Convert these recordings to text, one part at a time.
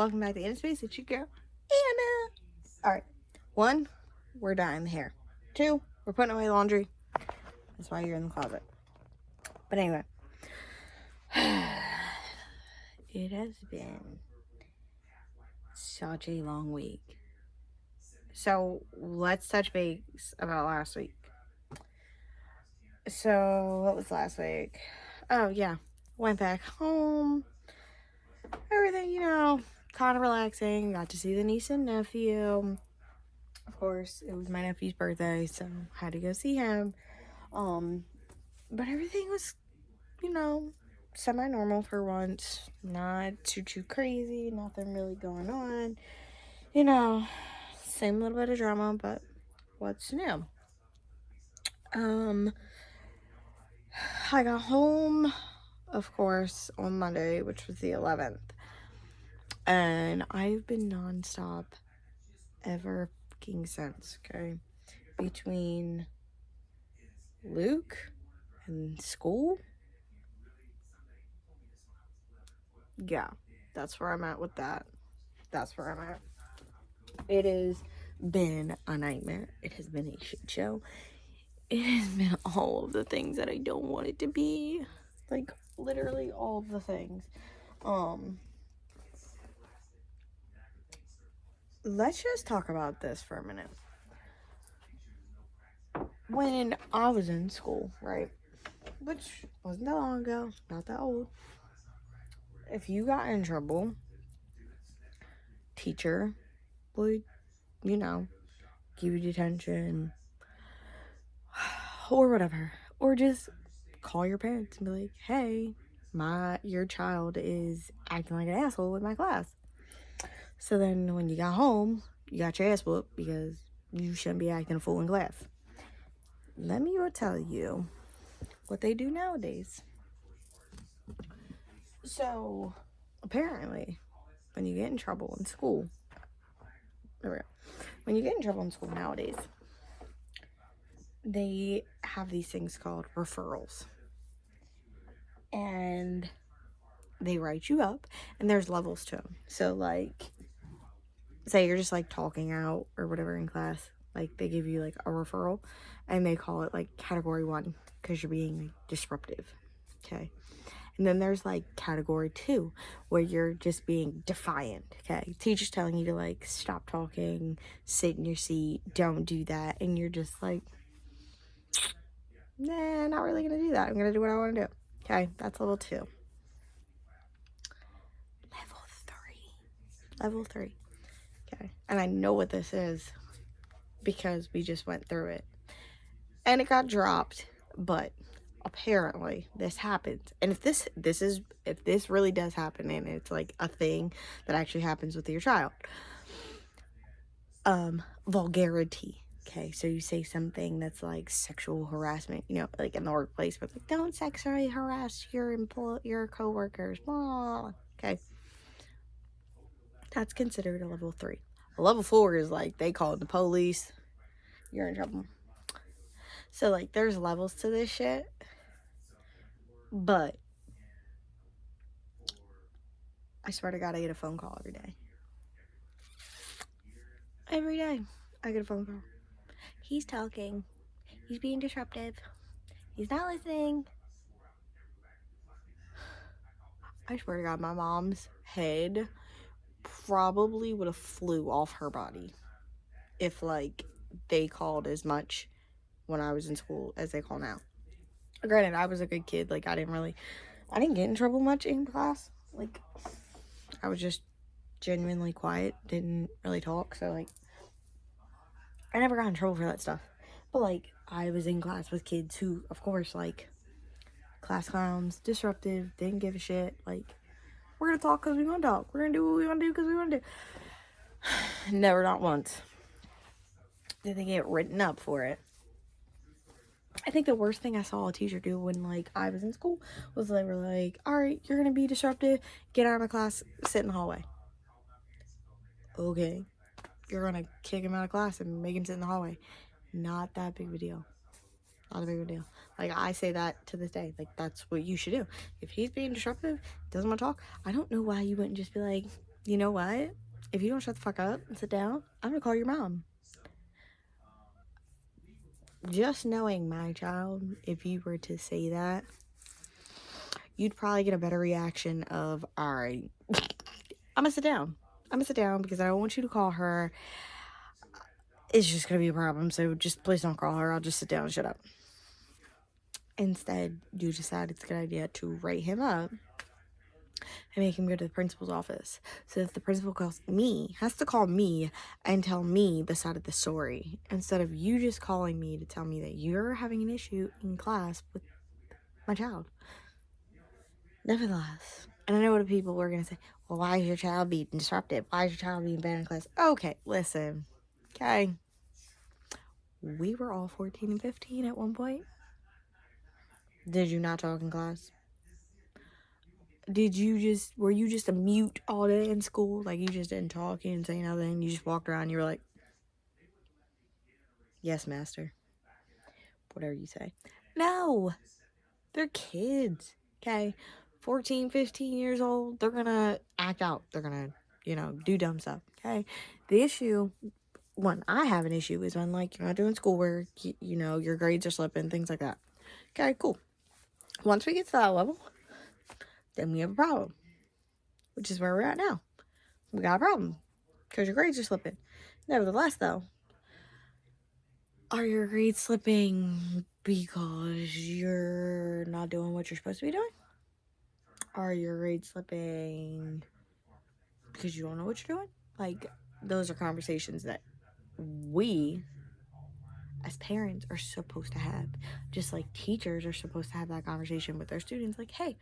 welcome back to Inner Space. It's your girl, Anna. Alright, 1, we're dyeing the hair. 2, we're putting away laundry. That's why you're in the closet. But anyway, it has been such a long week. So let's touch base about last week. So, what was last week? Oh, yeah. Went back home. Everything, kind of relaxing. Got to see the niece and nephew. Of course, it was my nephew's birthday, so had to go see him. But everything was, semi-normal for once. Not too crazy. Nothing really going on. Same little bit of drama, but what's new? I got home, of course, on Monday, which was the 11th. And I've been nonstop ever fucking since, okay? Between Luke and school. Yeah, that's where I'm at with that. That's where I'm at. It has been a nightmare. It has been a shit show. It has been all of the things that I don't want it to be. Like, literally all of the things. Let's just talk about this for a minute. When I was in school, right? Which wasn't that long ago, not that old. If you got in trouble, teacher would, give you detention or whatever. Or just call your parents and be like, hey, your child is acting like an asshole with my class. So then when you got home, you got your ass whooped because you shouldn't be acting a fool in class. Let me tell you what they do nowadays. So apparently, when you get in trouble in school, nowadays, they have these things called referrals. And they write you up, and there's levels to them. So, like, say you're just, like, talking out or whatever in class. Like, they give you, like, a referral, and they call it, like, category 1 because you're being, like, disruptive. Okay? And then there's, like, category 2 where you're just being defiant. Okay? Teacher's telling you to, like, stop talking, sit in your seat, don't do that. And you're just like, nah, not really going to do that. I'm going to do what I want to do. Okay? That's level 2. Level 3. Okay? And I know what this is because we just went through it. And it got dropped, but apparently this happens. And if this really does happen and it's like a thing that actually happens with your child, vulgarity. Okay, so you say something that's like sexual harassment, like in the workplace, but like, don't sexually harass your coworkers. Blah. Okay, that's considered a level 3. A level 4 is like they call the police. You're in trouble. So like, there's levels to this shit, but I swear to God, I get a phone call every day. Every day, I get a phone call. He's talking. He's being disruptive. He's not listening. I swear to God, my mom's head probably would have flew off her body if, like, they called as much when I was in school as they call now. Granted, I was a good kid. Like, I didn't get in trouble much in class. Like, I was just genuinely quiet, didn't really talk, so, like, I never got in trouble for that stuff. But, like, I was in class with kids who, of course, like, class clowns, disruptive, didn't give a shit. Like, we're gonna talk because we want to talk. We're gonna do what we want to do because we want to do. Never, not once, did they get written up for it. I think the worst thing I saw a teacher do when, like, I was in school was they were like, all right, you're gonna be disruptive, get out of my class, sit in the hallway. Okay, you're gonna kick him out of class and make him sit in the hallway. Not that big of a deal. Not a big of a deal. Like, I say that to this day. Like, that's what you should do. If he's being disruptive, doesn't want to talk, I don't know why you wouldn't just be like, you know what? If you don't shut the fuck up and sit down, I'm gonna call your mom. Just knowing my child, if you were to say that, you'd probably get a better reaction of, all right, I'm gonna sit down. I'm gonna sit down because I don't want you to call her. It's just gonna be a problem. So just please don't call her. I'll just sit down and shut up. Instead, you decide it's a good idea to write him up and make him go to the principal's office. So that the principal has to call me and tell me the side of the story. Instead of you just calling me to tell me that you're having an issue in class with my child. Nevertheless, and I know what people were going to say, well, why is your child being disruptive? Why is your child being bad in class? Okay, listen. Okay. We were all 14 and 15 at one point. Did you not talk in class? Were you just a mute all day in school? Like, you just didn't talk, you didn't say nothing, you just walked around, you were like, yes, master. Whatever you say. No! They're kids, okay? 14, 15 years old, they're gonna act out. They're gonna, do dumb stuff, okay? The issue, one, I have an issue is when, like, you're not doing schoolwork, your grades are slipping, things like that. Okay, cool. Once we get to that level, then we have a problem, which is where we're at now. We got a problem because your grades are slipping. Nevertheless, though, are your grades slipping because you're not doing what you're supposed to be doing? Are your grades slipping because you don't know what you're doing? Like, those are conversations that we as parents are supposed to have. Just like teachers are supposed to have that conversation with their students. Like, hey,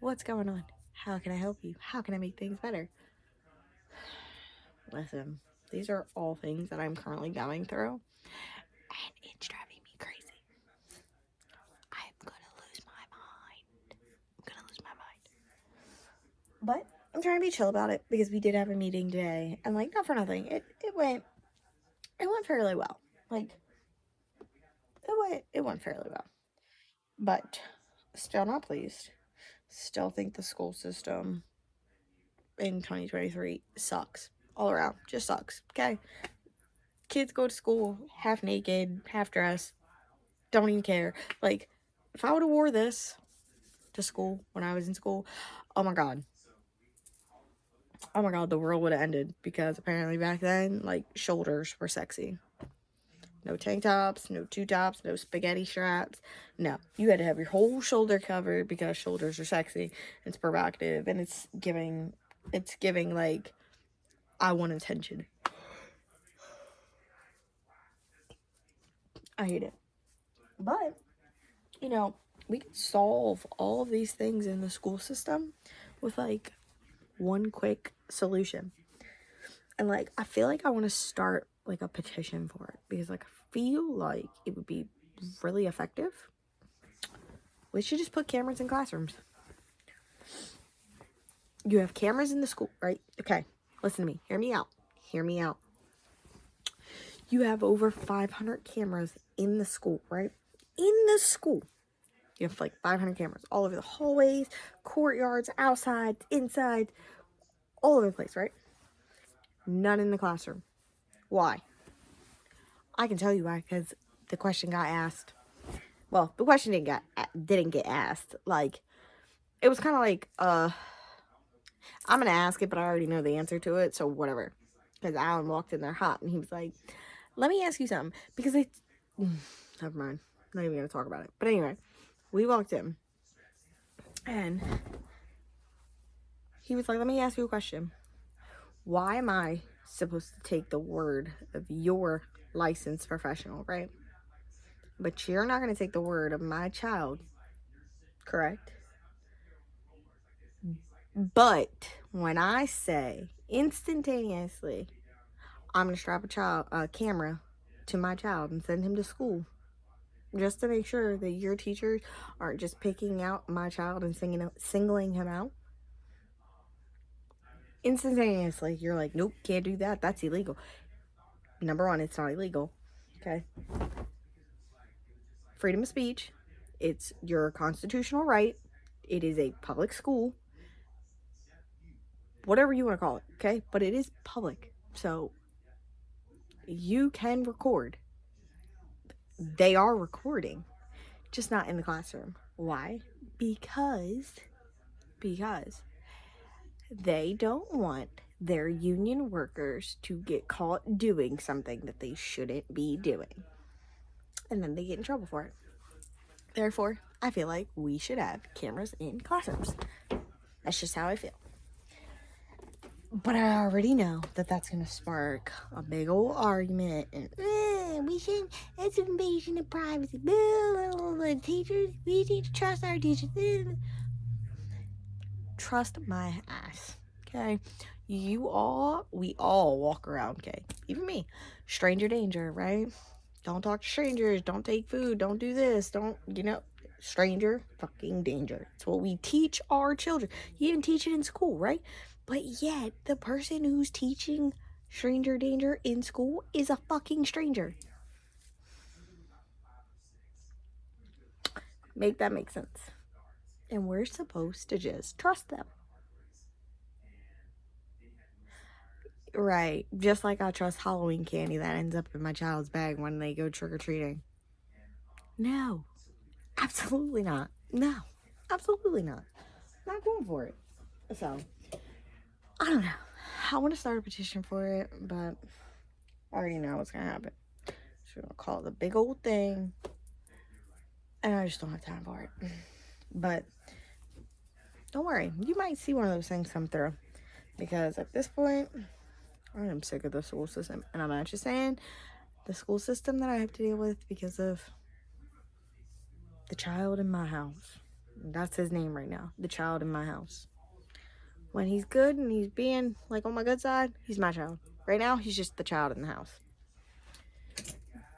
what's going on? How can I help you? How can I make things better? Listen, these are all things that I'm currently going through, and it's driving me crazy. I'm gonna lose my mind. But I'm trying to be chill about it because we did have a meeting today, and like, not for nothing, it went fairly well. Like, it went fairly well. But still not pleased. Still think the school system in 2023 sucks all around. Just sucks. Okay, kids go to school half naked, half dressed, don't even care. Like, if I would have wore this to school when I was in school, oh my god, the world would have ended, because apparently back then, like, shoulders were sexy. No tank tops, no two tops, no spaghetti straps. No, you had to have your whole shoulder covered because shoulders are sexy. It's provocative, and it's giving like, I want attention. I hate it. But, we could solve all of these things in the school system with like one quick solution. And like, I feel like I want to start like a petition for it, because like, I feel like it would be really effective. We should just put cameras in classrooms. You have cameras in the school, right? Okay, listen to me. Hear me out. You have over 500 cameras in the school, right? In the school. You have like 500 cameras all over the hallways, courtyards, outside, inside, all over the place, right? None in the classroom. Why? I can tell you why, because the question got asked. Well, the question didn't get asked. Like, it was kind of like, I'm gonna ask it, but I already know the answer to it, so whatever. Because Alan walked in there hot, and he was like, "Let me ask you something," because they. Never mind. I'm not even gonna talk about it. But anyway, we walked in, and he was like, "Let me ask you a question. Why am I supposed to take the word of your licensed professional, right? But you're not gonna take the word of my child, correct? But when I say instantaneously, I'm gonna strap a camera to my child and send him to school, just to make sure that your teachers aren't just picking out my child and singling him out. Instantaneously, you're like, nope, can't do that. That's illegal. Number one, it's not illegal. Okay. Freedom of speech. It's your constitutional right. It is a public school. whatever you want to call it, okay? But it is public, so you can record. They are recording, just not in the classroom. Why? Because they don't want their union workers to get caught doing something that they shouldn't be doing. And then they get in trouble for it. Therefore, I feel like we should have cameras in classrooms. That's just how I feel. But I already know that that's going to spark a big old argument. And we shouldn't, that's invasion of privacy. The teachers, we need to trust our teachers. Trust my ass, okay? We all walk around, okay? Even me. Stranger danger, right? Don't talk to strangers. Don't take food. Don't do this. Don't, stranger fucking danger. It's what we teach our children. You even teach it in school, right? But yet, the person who's teaching stranger danger in school is a fucking stranger. Make that make sense. And we're supposed to just trust them. Right. Just like I trust Halloween candy that ends up in my child's bag when they go trick-or-treating. No. Absolutely not. No. Absolutely not. Not going for it. So, I don't know. I want to start a petition for it, but I already know what's going to happen. So we're going to call it a big old thing. And I just don't have time for it. But don't worry. You might see one of those things come through. Because at this point, I am sick of the school system. And I'm not just saying the school system that I have to deal with because of the child in my house. That's his name right now. The child in my house. When he's good and he's being like on my good side, he's my child. Right now, he's just the child in the house.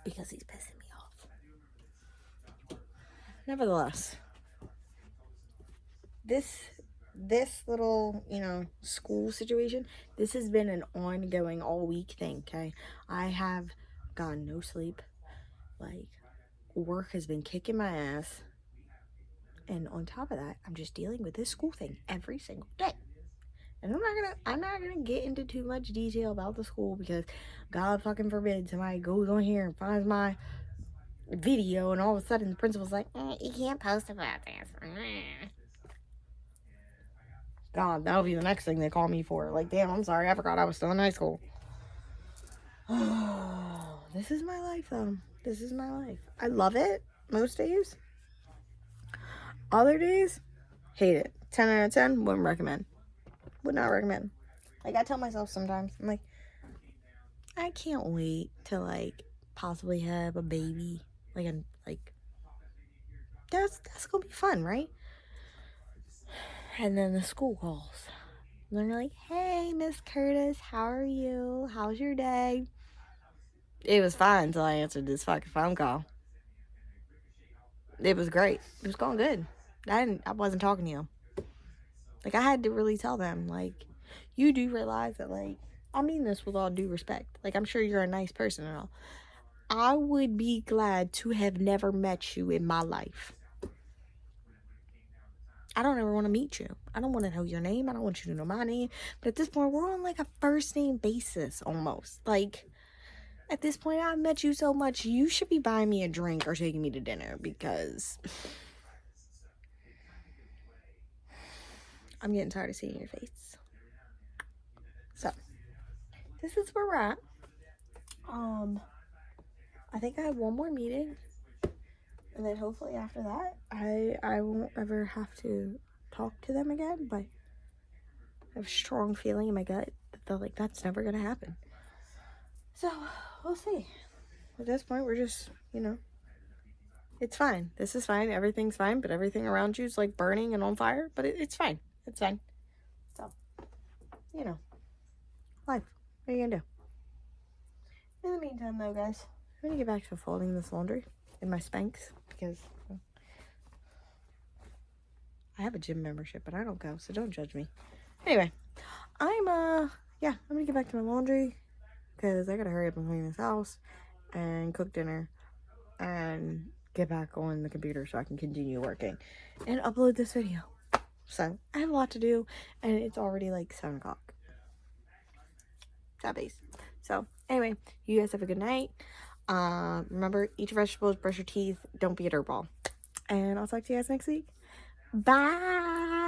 Because he's pissing me off. Nevertheless, this little, school situation, this has been an ongoing all week thing, okay? I have gotten no sleep. Like, work has been kicking my ass. And on top of that, I'm just dealing with this school thing every single day. And I'm not gonna get into too much detail about the school because God fucking forbid somebody goes on here and finds my video and all of a sudden the principal's like, you can't post about this. God, that'll be the next thing they call me for. Like, damn, I'm sorry, I forgot I was still in high school. This is my life, though. This is my life. I love it most days. Other days, hate it. 10 out of 10, wouldn't recommend. Would not recommend. Like, I tell myself sometimes, I'm like, I can't wait to, like, possibly have a baby. That's gonna be fun, right? And then the school calls. And they're like, hey, Miss Curtis, how are you? How's your day? It was fine until I answered this fucking phone call. It was great. It was going good. I wasn't talking to you. Like, I had to really tell them, like, you do realize that, like, I mean this with all due respect. Like, I'm sure you're a nice person and all. I would be glad to have never met you in my life. I don't ever want to meet you. I don't want to know your name. I don't want you to know my name. But at this point, we're on, like, a first name basis almost. Like, at this point, I've met you so much, you should be buying me a drink or taking me to dinner because I'm getting tired of seeing your face. So, this is where we're at. I think I have one more meeting. And then hopefully after that, I won't ever have to talk to them again. But I have a strong feeling in my gut that that's never going to happen. So, we'll see. At this point, we're just, it's fine. This is fine. Everything's fine. But everything around you is, like, burning and on fire. But it's fine. It's fine. So, life. What are you going to do? In the meantime, though, guys, I'm going to get back to folding this laundry in my Spanx because I have a gym membership, but I don't go, so don't judge me. Anyway, I'm going to get back to my laundry because I got to hurry up and clean this house and cook dinner and get back on the computer so I can continue working and upload this video. So I have a lot to do, and it's already like 7 o'clock. Sad days. So anyway, you guys have a good night. Remember, eat your vegetables, brush your teeth, don't be a dirtball. And I'll talk to you guys next week. Bye.